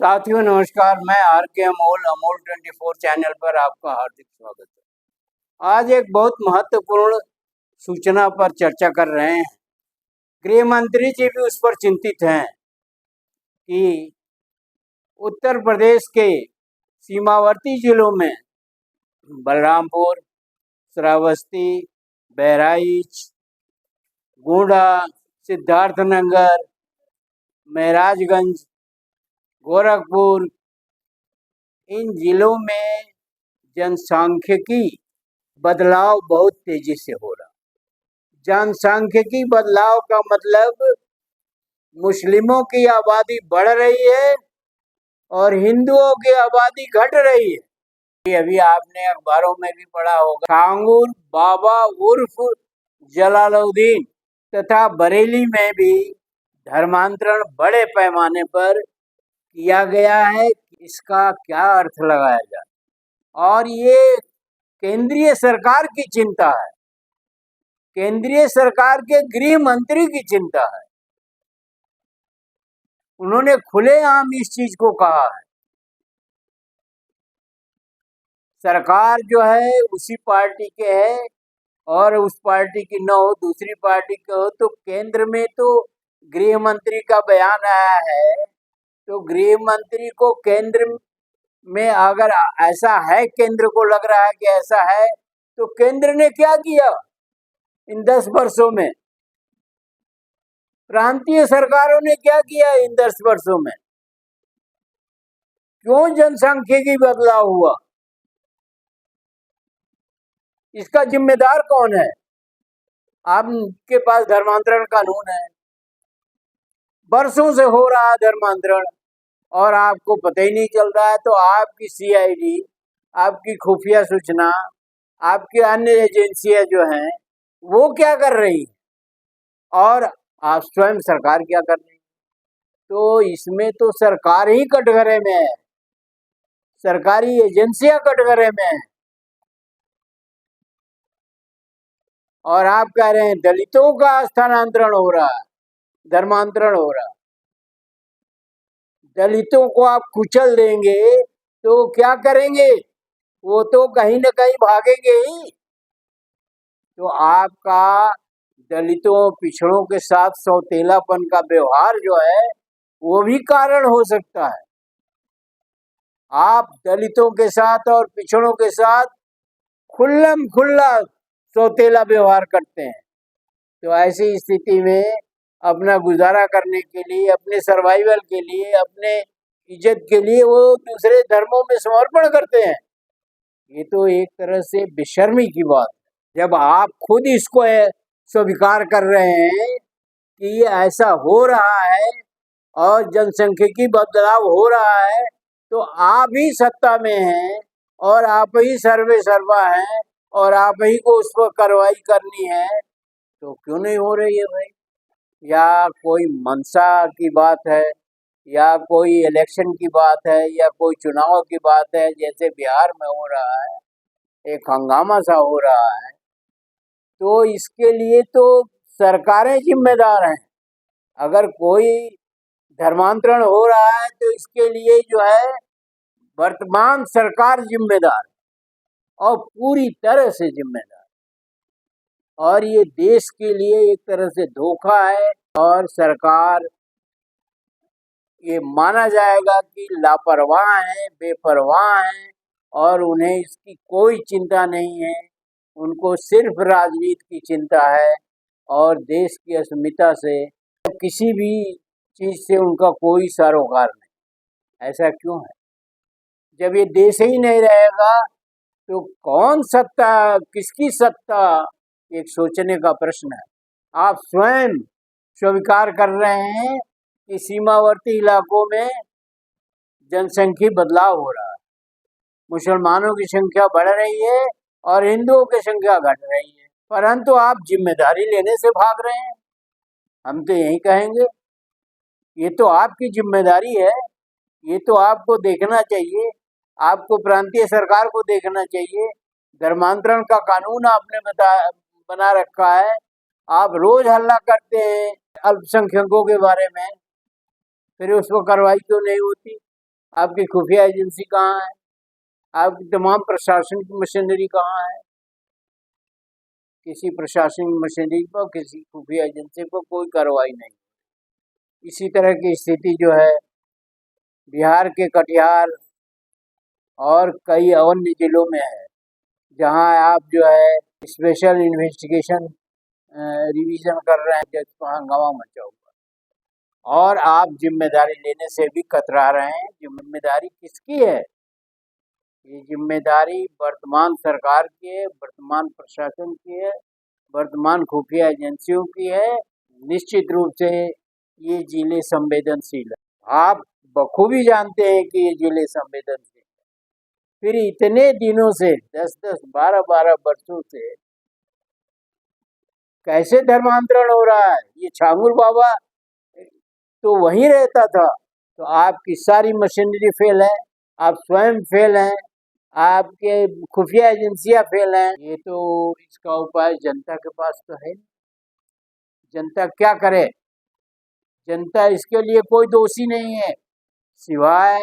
साथियों नमस्कार। मैं आर के अमोल 24 चैनल पर आपका हार्दिक स्वागत है। आज एक बहुत महत्वपूर्ण सूचना पर चर्चा कर रहे हैं। गृह मंत्री जी भी उस पर चिंतित हैं कि उत्तर प्रदेश के सीमावर्ती जिलों में बलरामपुर, श्रावस्ती, बहराइच, गोंडा, सिद्धार्थनगर, महराजगंज, गोरखपुर, इन जिलों में जनसांख्यिकी बदलाव बहुत तेजी से हो रहा। जनसांख्यिकी बदलाव का मतलब मुस्लिमों की आबादी बढ़ रही है और हिंदुओं की आबादी घट रही है। अभी आपने अखबारों में भी पढ़ा होगा, कांगूर बाबा उर्फ जलालुद्दीन तथा बरेली में भी धर्मांतरण बड़े पैमाने पर किया गया है। इसका क्या अर्थ लगाया जाए, और ये केंद्रीय सरकार की चिंता है, केंद्रीय सरकार के गृह मंत्री की चिंता है। उन्होंने खुलेआम इस चीज को कहा है। सरकार जो है उसी पार्टी के है और उस पार्टी की न हो दूसरी पार्टी के हो, तो केंद्र में तो गृह मंत्री का बयान आया है, तो गृह मंत्री को केंद्र में अगर ऐसा है, केंद्र को लग रहा है कि ऐसा है, तो केंद्र ने क्या किया इन 10 वर्षों में? प्रांतीय सरकारों ने क्या किया इन 10 वर्षों में? क्यों जनसांख्यिकी बदलाव हुआ? इसका जिम्मेदार कौन है? आपके पास धर्मांतरण कानून है, वर्षों से हो रहा है धर्मांतरण, और आपको पता ही नहीं चल रहा है। तो आपकी सीआईडी, आपकी खुफिया सूचना, आपकी अन्य एजेंसियां जो हैं वो क्या कर रही, और आप स्वयं सरकार क्या कर रही? तो इसमें तो सरकार ही कटघरे में है, सरकारी एजेंसियां कटघरे में है। और आप कह रहे हैं दलितों का स्थानांतरण हो रहा है, धर्मांतरण हो रहा है। दलितों को आप कुचल देंगे तो क्या करेंगे? वो तो कहीं न कहीं भागेंगे ही। तो आपका दलितों पिछड़ों के साथ सौतेलापन का व्यवहार जो है वो भी कारण हो सकता है। आप दलितों के साथ और पिछड़ों के साथ खुल्लम खुल्ला सौतेला व्यवहार करते हैं। तो ऐसी स्थिति में अपना गुजारा करने के लिए, अपने सर्वाइवल के लिए, अपने इज्जत के लिए वो दूसरे धर्मों में समर्पण करते हैं। ये तो एक तरह से बेशर्मी की बात है। जब आप खुद इसको स्वीकार कर रहे हैं कि ये ऐसा हो रहा है और जनसांख्यिकी बदलाव हो रहा है, तो आप ही सत्ता में हैं और आप ही सर्वे सर्वा हैं और आप ही को उस पर कार्रवाई करनी है, तो क्यों नहीं हो रही है भाई? या कोई मंशा की बात है, या कोई इलेक्शन की बात है, या कोई चुनाव की बात है, जैसे बिहार में हो रहा है, एक हंगामा सा हो रहा है, तो इसके लिए तो सरकारें जिम्मेदार हैं। अगर कोई धर्मांतरण हो रहा है तो इसके लिए जो है वर्तमान सरकार जिम्मेदार और पूरी तरह से जिम्मेदार, और ये देश के लिए एक तरह से धोखा है। और सरकार, ये माना जाएगा कि लापरवाह हैं, बेपरवाह हैं, और उन्हें इसकी कोई चिंता नहीं है। उनको सिर्फ राजनीति की चिंता है और देश की अस्मिता से, किसी भी चीज से उनका कोई सरोकार नहीं। ऐसा क्यों है? जब ये देश ही नहीं रहेगा तो कौन सत्ता, किसकी सत्ता, एक सोचने का प्रश्न है। आप स्वयं स्वीकार कर रहे हैं कि सीमावर्ती इलाकों में जनसंख्या बदलाव हो रहा है, मुसलमानों की संख्या बढ़ रही है और हिंदुओं की संख्या घट रही है, परंतु आप जिम्मेदारी लेने से भाग रहे हैं। हम तो यही कहेंगे, ये तो आपकी जिम्मेदारी है, ये तो आपको देखना चाहिए, आपको प्रांतीय सरकार को देखना चाहिए। धर्मांतरण का कानून आपने बना रखा है, आप रोज हल्ला करते हैं अल्पसंख्यकों के बारे में, फिर उस पर कार्रवाई क्यों नहीं होती? आपकी खुफिया एजेंसी कहाँ है? आपकी तमाम प्रशासन की मशीनरी कहाँ है? किसी प्रशासनिक मशीनरी पर, किसी खुफिया एजेंसी पर कोई कार्रवाई नहीं। इसी तरह की स्थिति जो है बिहार के कटिहार और कई अन्य जिलों में है, जहां आप जो है स्पेशल इन्वेस्टिगेशन रिवीजन कर रहे हैं, जिसको हंगामा मचा हुआ, और आप जिम्मेदारी लेने से भी कतरा रहे हैं। जिम्मेदारी किसकी है? ये जिम्मेदारी वर्तमान सरकार की है, वर्तमान प्रशासन की है, वर्तमान खुफिया एजेंसियों की है। निश्चित रूप से ये जिले संवेदनशील है। आप बखूबी जानते हैं कि ये जिले संवेदनशील है। फिर इतने दिनों से 10-10, 12-12 वर्षों से कैसे धर्मांतरण हो रहा है? ये छांगुर बाबा तो वहीं रहता था, तो आपकी सारी मशीनरी फेल है, आप स्वयं फेल हैं, आपके खुफिया एजेंसियां फेल हैं। ये तो इसका उपाय जनता के पास तो है। जनता क्या करे? जनता इसके लिए कोई दोषी नहीं है, सिवाय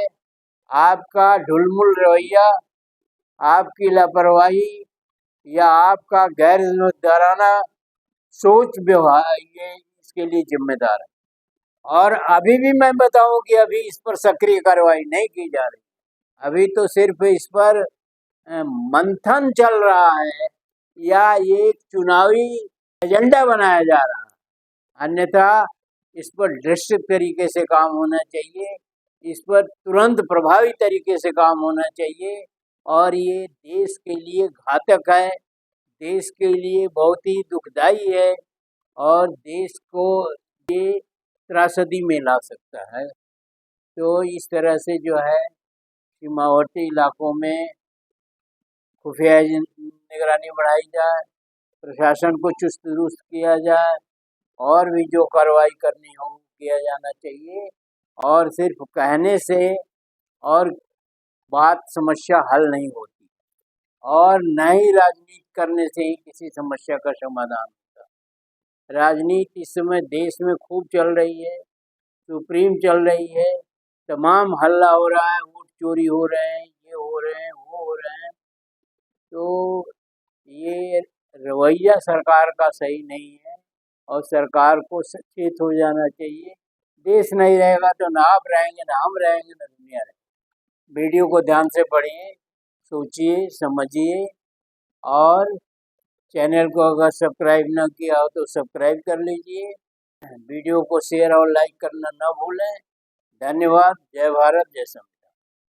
आपका ढुलमुल रवैया, आपकी लापरवाही या आपका गैर जिम्मेदाराना सोच व्यवहार, ये इसके लिए जिम्मेदार है। और अभी भी मैं बताऊं कि अभी इस पर सक्रिय कार्रवाई नहीं की जा रही। अभी तो सिर्फ इस पर मंथन चल रहा है या ये चुनावी एजेंडा बनाया जा रहा है। अन्यथा इस पर दृष्ट तरीके से काम होना चाहिए, इस पर तुरंत प्रभावी तरीके से काम होना चाहिए। और ये देश के लिए घातक है, देश के लिए बहुत ही दुखदाई है, और देश को ये त्रासदी में ला सकता है। तो इस तरह से जो है सीमावर्ती इलाकों में खुफिया निगरानी बढ़ाई जाए, प्रशासन को चुस्त दुरुस्त किया जाए, और भी जो कार्रवाई करनी हो किया जाना चाहिए। और सिर्फ कहने से और बात समस्या हल नहीं होती, और न ही राजनीति करने से ही किसी समस्या का समाधान होता। राजनीति इस समय देश में खूब चल रही है, सुप्रीम चल रही है, तमाम हल्ला हो रहा है, वोट चोरी हो रहे हैं, ये हो रहे हैं, वो हो रहे हैं। तो ये रवैया सरकार का सही नहीं है, और सरकार को सचेत हो जाना चाहिए। देश नहीं रहेगा तो ना आप रहेंगे, ना हम रहेंगे, ना दुनिया रहेगी। वीडियो को ध्यान से पढ़िए, सोचिए, समझिए, और चैनल को अगर सब्सक्राइब न किया हो तो सब्सक्राइब कर लीजिए। वीडियो को शेयर और लाइक करना न भूलें। धन्यवाद। जय भारत, जय संविधान।